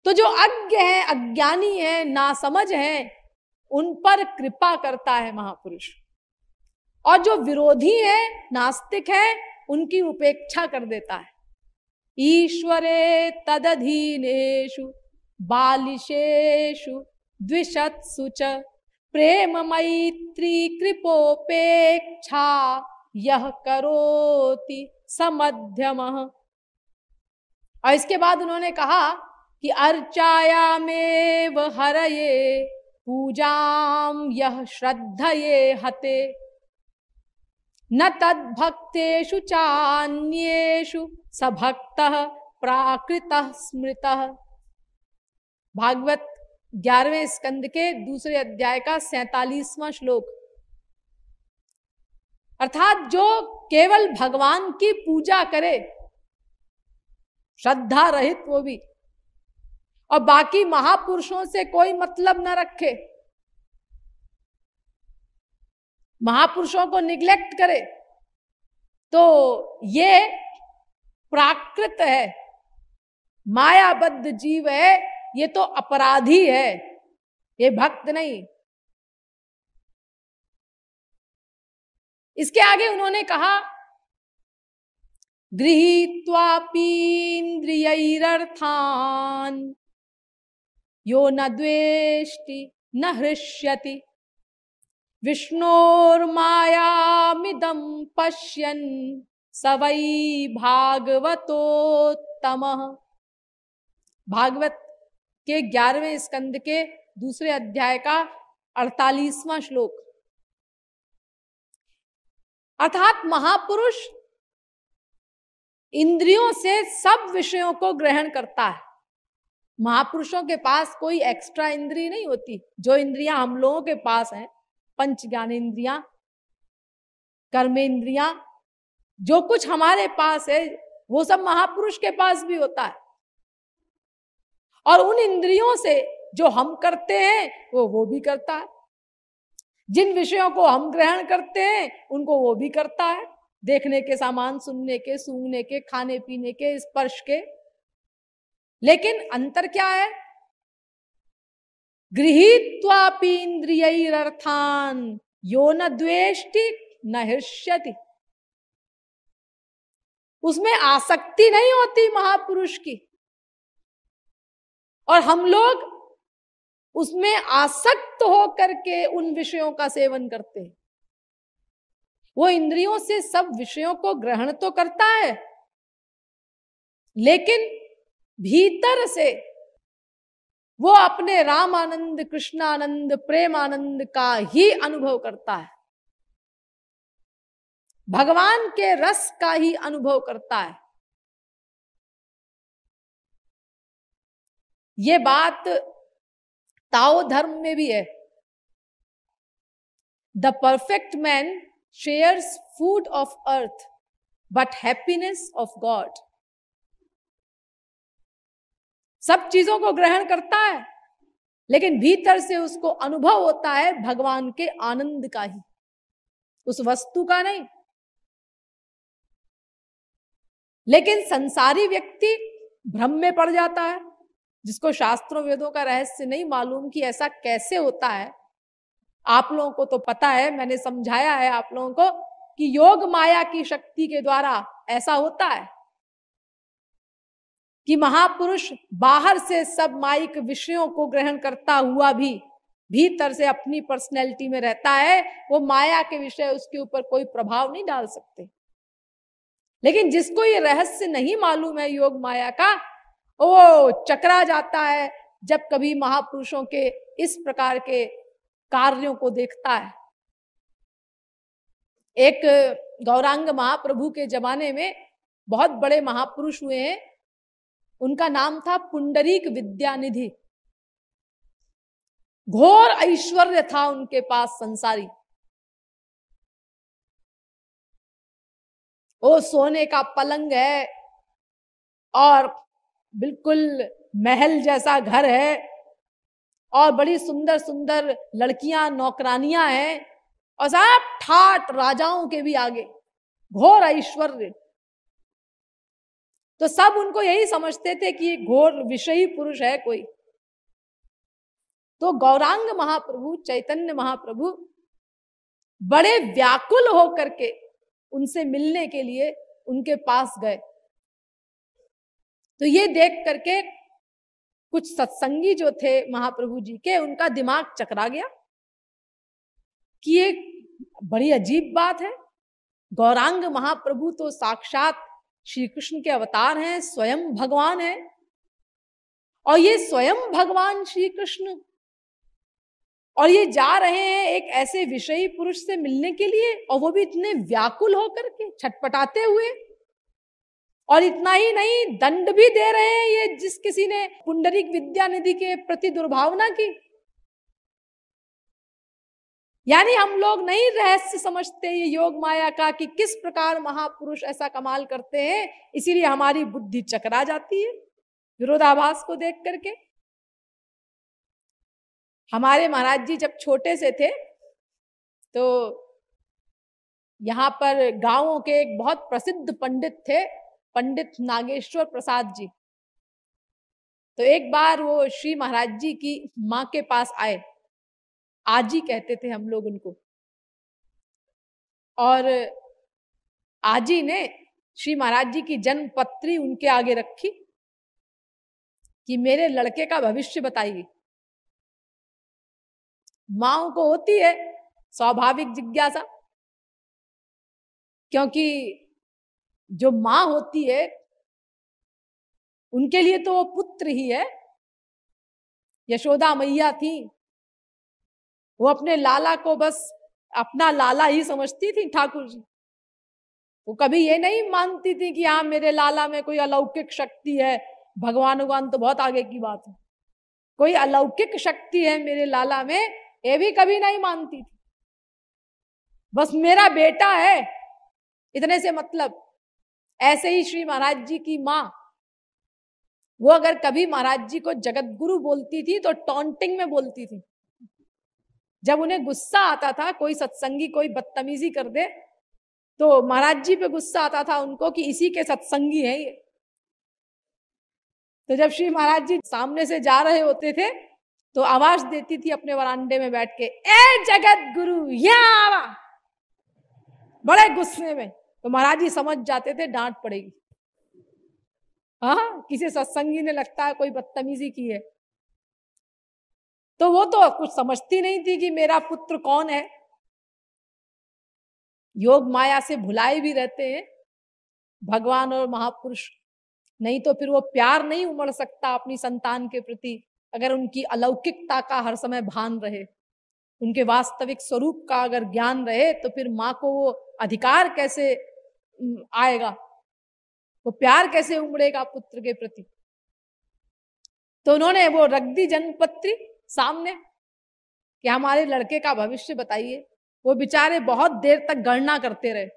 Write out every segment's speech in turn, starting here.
तो जो अज्ञ है, अज्ञानी है, नासमझ है, उन पर कृपा करता है महापुरुष। और जो विरोधी है, नास्तिक है, उनकी उपेक्षा कर देता है। ईश्वरे तदधीनेषु बालिशेषु द्विषत्सु च प्रेम मैत्री कृपोपेक्षा यह करोति समध्यमः। और इसके बाद उन्होंने कहा कि अर्चायामेव हरये पूजाम यह श्रद्धये हते न तद्भक्तेषु चान्येषु सभक्तः प्राकृतः स्मृतः। भागवत 11वें स्कंद के दूसरे अध्याय का 47वां श्लोक। अर्थात जो केवल भगवान की पूजा करे, श्रद्धा रहित वो भी, और बाकी महापुरुषों से कोई मतलब न रखे, महापुरुषों को निग्लेक्ट करे, तो ये प्राकृत है, मायाबद्ध जीव है, ये तो अपराधी है, ये भक्त नहीं। इसके आगे उन्होंने कहा गृहीत्वापीन्द्रियैरर्थान् यो न द्वेष्टि न हृष्यति विष्णोर्मायामिदं पश्यन् स वै भागवतोत्तमः। भागवत के 11वें स्कंद के दूसरे अध्याय का 48वां श्लोक। अर्थात महापुरुष इंद्रियों से सब विषयों को ग्रहण करता है। महापुरुषों के पास कोई एक्स्ट्रा इंद्रिय नहीं होती। जो इंद्रियां हम लोगों के पास हैं, पंच ज्ञानेंद्रियां, कर्मेंद्रियां, जो कुछ हमारे पास है वो सब महापुरुष के पास भी होता है। और उन इंद्रियों से जो हम करते हैं वो भी करता है। जिन विषयों को हम ग्रहण करते हैं उनको वो भी करता है। देखने के सामान, सुनने के, सूंघने के, खाने पीने के, स्पर्श के। लेकिन अंतर क्या है? गृहीत्वापीन्द्रियैरर्थान् यो न द्वेष्टि न हृष्यति। उसमें आसक्ति नहीं होती महापुरुष की, और हम लोग उसमें आसक्त होकर के उन विषयों का सेवन करते हैं। वो इंद्रियों से सब विषयों को ग्रहण तो करता है, लेकिन भीतर से वो अपने राम आनंद, कृष्ण आनंद, प्रेम आनंद का ही अनुभव करता है, भगवान के रस का ही अनुभव करता है। ये बात ताओ धर्म में भी है। The perfect man shares food of earth but happiness of God. सब चीजों को ग्रहण करता है, लेकिन भीतर से उसको अनुभव होता है भगवान के आनंद का ही, उस वस्तु का नहीं। लेकिन संसारी व्यक्ति भ्रम में पड़ जाता है, जिसको शास्त्रों वेदों का रहस्य नहीं मालूम कि ऐसा कैसे होता है। आप लोगों को तो पता है, मैंने समझाया है आप लोगों को कि योग माया की शक्ति के द्वारा ऐसा होता है कि महापुरुष बाहर से सब माइक विषयों को ग्रहण करता हुआ भी भीतर से अपनी पर्सनैलिटी में रहता है। वो माया के विषय उसके ऊपर कोई प्रभाव नहीं डाल सकते। लेकिन जिसको ये रहस्य नहीं मालूम है योग माया का, वो चकरा जाता है जब कभी महापुरुषों के इस प्रकार के कार्यों को देखता है। एक गौरांग महाप्रभु के जमाने में बहुत बड़े महापुरुष हुए हैं, उनका नाम था पुंडरीक विद्यानिधि। घोर ऐश्वर्य था उनके पास संसारी। वो सोने का पलंग है और बिल्कुल महल जैसा घर है, और बड़ी सुंदर सुंदर लड़कियां, नौकरानियां हैं, और सब ठाट राजाओं के भी आगे, घोर ऐश्वर्य। तो सब उनको यही समझते थे कि ये घोर विषयी पुरुष है कोई। तो गौरांग महाप्रभु, चैतन्य महाप्रभु बड़े व्याकुल होकर के उनसे मिलने के लिए उनके पास गए। तो ये देख करके कुछ सत्संगी जो थे महाप्रभु जी के, उनका दिमाग चकरा गया कि ये बड़ी अजीब बात है। गौरांग महाप्रभु तो साक्षात श्री कृष्ण के अवतार हैं, स्वयं भगवान है, और ये स्वयं भगवान श्री कृष्ण, और ये जा रहे हैं एक ऐसे विषयी पुरुष से मिलने के लिए, और वो भी इतने व्याकुल होकर के, छटपटाते हुए। और इतना ही नहीं, दंड भी दे रहे हैं ये जिस किसी ने पुंडरीक विद्यानिधि के प्रति दुर्भावना की। यानी हम लोग नहीं रहस्य समझते ये योग माया का कि किस प्रकार महापुरुष ऐसा कमाल करते हैं, इसीलिए हमारी बुद्धि चकरा जाती है विरोधाभास को देख करके। हमारे महाराज जी जब छोटे से थे तो यहाँ पर गांवों के एक बहुत प्रसिद्ध पंडित थे, पंडित नागेश्वर प्रसाद जी। तो एक बार वो श्री महाराज जी की माँ के पास आए, आजी कहते थे हम लोग उनको, और आजी ने श्री महाराज जी की जन्म पत्री उनके आगे रखी कि मेरे लड़के का भविष्य बताइए। माओ को होती है स्वाभाविक जिज्ञासा, क्योंकि जो मां होती है उनके लिए तो वो पुत्र ही है। यशोदा मैया थी, वो अपने लाला को बस अपना लाला ही समझती थी ठाकुर जी। वो कभी ये नहीं मानती थी कि हाँ मेरे लाला में कोई अलौकिक शक्ति है, भगवान तो बहुत आगे की बात है, कोई अलौकिक शक्ति है मेरे लाला में, ये भी कभी नहीं मानती थी। बस मेरा बेटा है, इतने से मतलब। ऐसे ही श्री महाराज जी की माँ, वो अगर कभी महाराज जी को जगत गुरु बोलती थी तो टॉन्टिंग में बोलती थी। जब उन्हें गुस्सा आता था, कोई सत्संगी कोई बदतमीजी कर दे, तो महाराज जी पे गुस्सा आता था उनको कि इसी के सत्संगी है ये। तो जब श्री महाराज जी सामने से जा रहे होते थे तो आवाज देती थी अपने वरांडे में बैठ के, ए जगत गुरु यहाँ आवा, बड़े गुस्से में। तो महाराज जी समझ जाते थे डांट पड़ेगी, हाँ किसी सत्संगी ने लगता है कोई बदतमीजी की है। तो वो तो कुछ समझती नहीं थी कि मेरा पुत्र कौन है। योग माया से भुलाए भी रहते हैं भगवान और महापुरुष, नहीं तो फिर वो प्यार नहीं उमड़ सकता अपनी संतान के प्रति अगर उनकी अलौकिकता का हर समय भान रहे, उनके वास्तविक स्वरूप का अगर ज्ञान रहे, तो फिर माँ को वो अधिकार कैसे आएगा, वो प्यार कैसे उमड़ेगा पुत्र के प्रति। तो उन्होंने वो रख दी जन्मपत्री सामने कि हमारे लड़के का भविष्य बताइए। वो बेचारे बहुत देर तक गणना करते रहे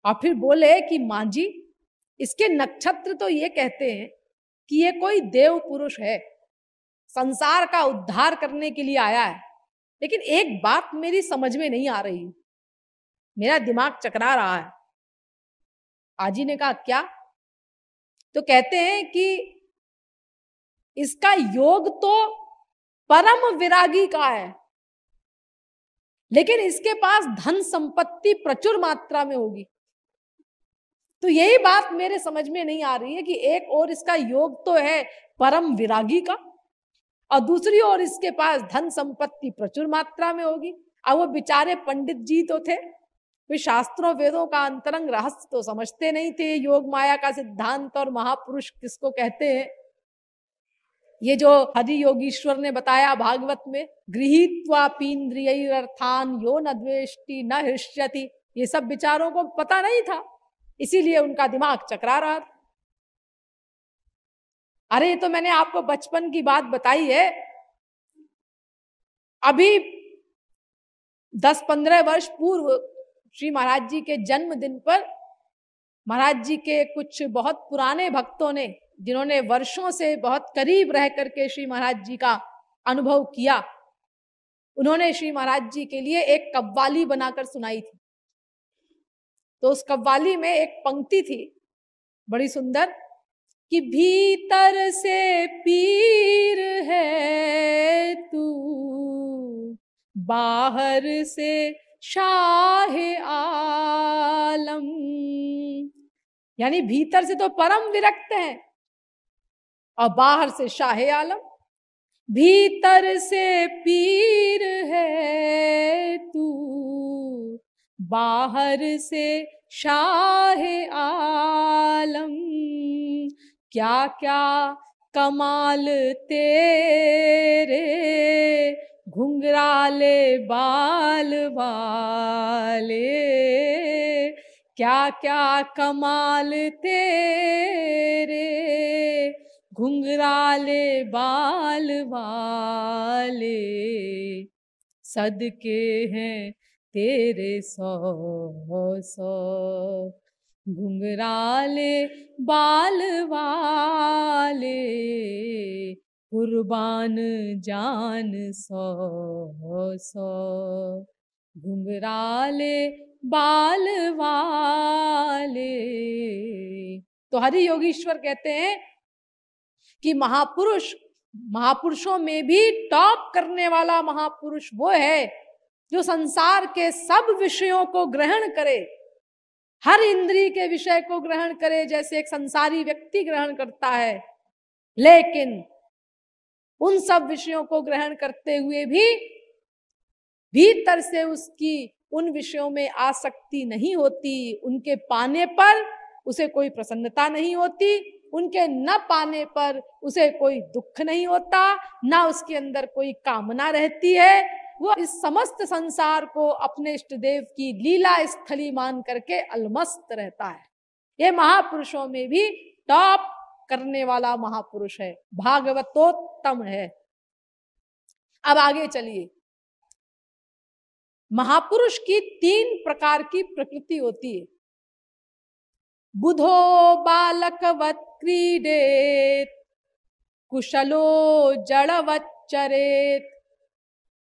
और फिर बोले कि माँ जी, इसके नक्षत्र तो ये कहते हैं कि ये कोई देव पुरुष है, संसार का उद्धार करने के लिए आया है, लेकिन एक बात मेरी समझ में नहीं आ रही, मेरा दिमाग चकरा रहा है। आजी ने कहा क्या? तो कहते हैं कि इसका योग तो परम विरागी का है, लेकिन इसके पास धन संपत्ति प्रचुर मात्रा में होगी। तो यही बात मेरे समझ में नहीं आ रही है कि एक और इसका योग तो है परम विरागी का, और दूसरी ओर इसके पास धन संपत्ति प्रचुर मात्रा में होगी। अब वो बेचारे पंडित जी तो थे, वे शास्त्रों वेदों का अंतरंग रहस्य तो समझते नहीं थे, योग माया का सिद्धांत और महापुरुष किसको कहते हैं। ये जो हरि योगीश्वर ने बताया भागवत में, गृहीत्वा पीन्द्रियैरर्थान यो न द्वेष्टि न हृष्यति, ये सब विचारों को पता नहीं था, इसीलिए उनका दिमाग चकरा रहा था। अरे ये तो मैंने आपको बचपन की बात बताई है। अभी 10-15 वर्ष पूर्व श्री महाराज जी के जन्मदिन पर महाराज जी के कुछ बहुत पुराने भक्तों ने, जिन्होंने वर्षों से बहुत करीब रह करके श्री महाराज जी का अनुभव किया, उन्होंने श्री महाराज जी के लिए एक कव्वाली बनाकर सुनाई थी। तो उस कव्वाली में एक पंक्ति थी बड़ी सुंदर, कि भीतर से पीर है तू, बाहर से शाह आलम। यानी भीतर से तो परम विरक्त है और बाहर से शाह आलम। भीतर से पीर है तू, बाहर से शाह आलम। क्या क्या कमाल तेरे घुंघराले बाल वाले, क्या क्या कमाल तेरे घुंघराले बाल वाले, सदके हैं तेरे 100 घुंघराले बाल वाले, कुर्बान जान 100 घुंघराले बाल वाले। तो हरि योगीश्वर कहते हैं कि महापुरुषों में भी टॉप करने वाला महापुरुष वो है जो संसार के सब विषयों को ग्रहण करे, हर इंद्रिय के विषय को ग्रहण करे जैसे एक संसारी व्यक्ति ग्रहण करता है, लेकिन उन सब विषयों को ग्रहण करते हुए भी भीतर से उसकी उन विषयों में आसक्ति नहीं होती, उनके पाने पर उसे कोई प्रसन्नता नहीं होती, उनके न पाने पर उसे कोई दुख नहीं होता, ना उसके अंदर कोई कामना रहती है। वो इस समस्त संसार को अपने इष्ट देव की लीला स्थली मान करके अलमस्त रहता है। ये महापुरुषों में भी टॉप करने वाला महापुरुष है, भागवतोत्तम है। अब आगे चलिए। महापुरुष की 3 प्रकार की प्रकृति होती है। बुधो बालकवत् क्रीडेत, कुशलो जड़वच्चरेत,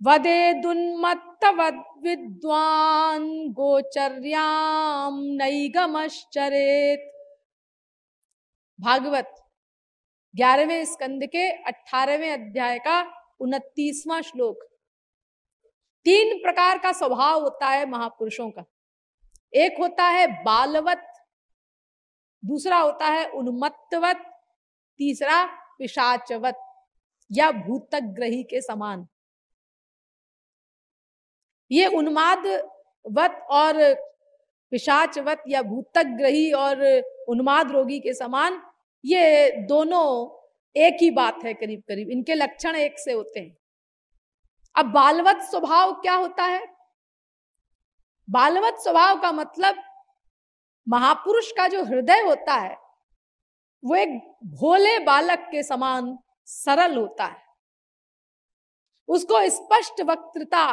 वदेदुन्मत्तवद् विद्वान्, गोचर्यां नैगमश्चरेत। भागवत 11वें स्कंद के 18वें अध्याय का 29वां श्लोक। 3 प्रकार का स्वभाव होता है महापुरुषों का। एक होता है बालवत, दूसरा होता है उन्मत्तवत, तीसरा पिशाचवत या भूतग्रही के समान। ये उन्मादवत और पिशाचवत या भूतग्रही और उन्माद रोगी के समान, ये दोनों एक ही बात है, करीब करीब इनके लक्षण एक से होते हैं। अब बालवत स्वभाव क्या होता है? बालवत स्वभाव का मतलब महापुरुष का जो हृदय होता है वो एक भोले बालक के समान सरल होता है। उसको स्पष्ट वक्तृता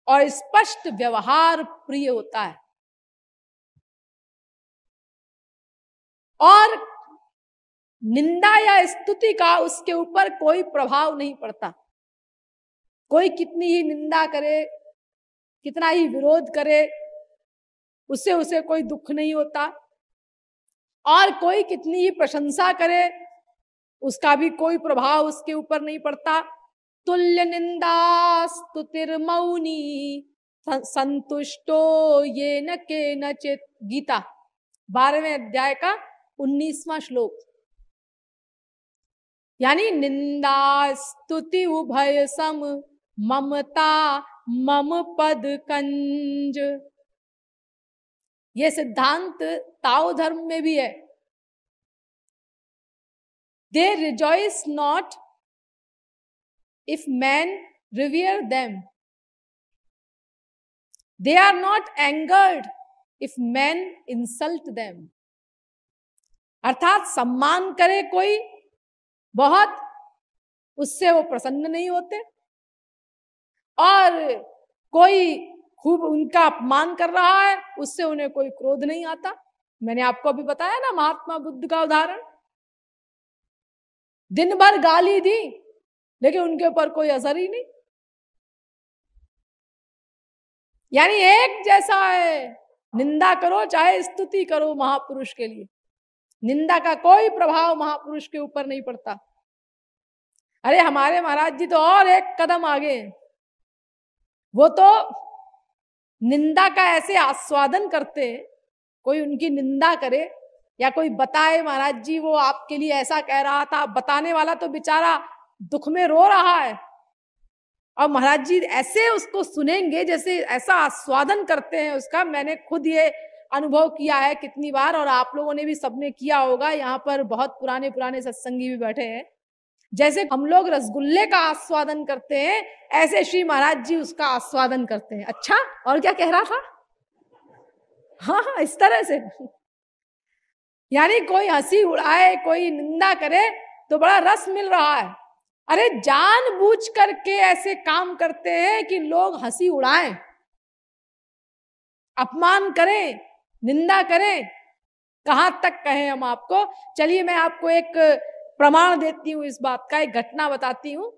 और स्पष्ट व्यवहार प्रिय होता है और निंदा या स्तुति का उसके ऊपर कोई प्रभाव नहीं पड़ता। कोई कितनी ही निंदा करे, कितना ही विरोध करे, उससे उसे कोई दुख नहीं होता, और कोई कितनी ही प्रशंसा करे उसका भी कोई प्रभाव उसके ऊपर नहीं पड़ता। तुल्य निंदा स्तुतिर्मौनी संतुष्टो ये न के नचित। गीता 12वें अध्याय का 19वां श्लोक। यानी निंदा स्तुति उभय सम, ममता मम पद कंज। ये सिद्धांत ताओ धर्म में भी है। They rejoice not if men revere them. They are not angered if men insult them. अर्थात सम्मान करे कोई बहुत, उससे वो प्रसन्न नहीं होते, और कोई खूब उनका अपमान कर रहा है उससे उन्हें कोई क्रोध नहीं आता। मैंने आपको अभी बताया ना महात्मा बुद्ध का उदाहरण। दिन भर गाली दी लेकिन उनके ऊपर कोई असर ही नहीं। यानी एक जैसा है, निंदा करो चाहे स्तुति करो महापुरुष के लिए। निंदा का कोई प्रभाव महापुरुष के ऊपर नहीं पड़ता। अरे हमारे महाराज जी तो और एक कदम आगे हैं। वो तो निंदा का ऐसे आस्वादन करते हैं, कोई उनकी निंदा करे या कोई बताए महाराज जी वो आपके लिए ऐसा कह रहा था, बताने वाला तो बेचारा दुख में रो रहा है, और महाराज जी ऐसे उसको सुनेंगे जैसे ऐसा आस्वादन करते हैं उसका। मैंने खुद ये अनुभव किया है कितनी बार, और आप लोगों ने भी सबने किया होगा। यहाँ पर बहुत पुराने पुराने सत्संगी भी बैठे हैं। जैसे हम लोग रसगुल्ले का आस्वादन करते हैं, ऐसे श्री महाराज जी उसका आस्वादन करते हैं। अच्छा, और क्या कह रहा था? हाँ हाँ, इस तरह से। यानी कोई हंसी उड़ाए, कोई निंदा करे तो बड़ा रस मिल रहा है। अरे जानबूझ करके ऐसे काम करते हैं कि लोग हंसी उड़ाएं, अपमान करें, निंदा करें। कहां तक कहें हम आपको? चलिए मैं आपको एक प्रमाण देती हूं इस बात का, एक घटना बताती हूं।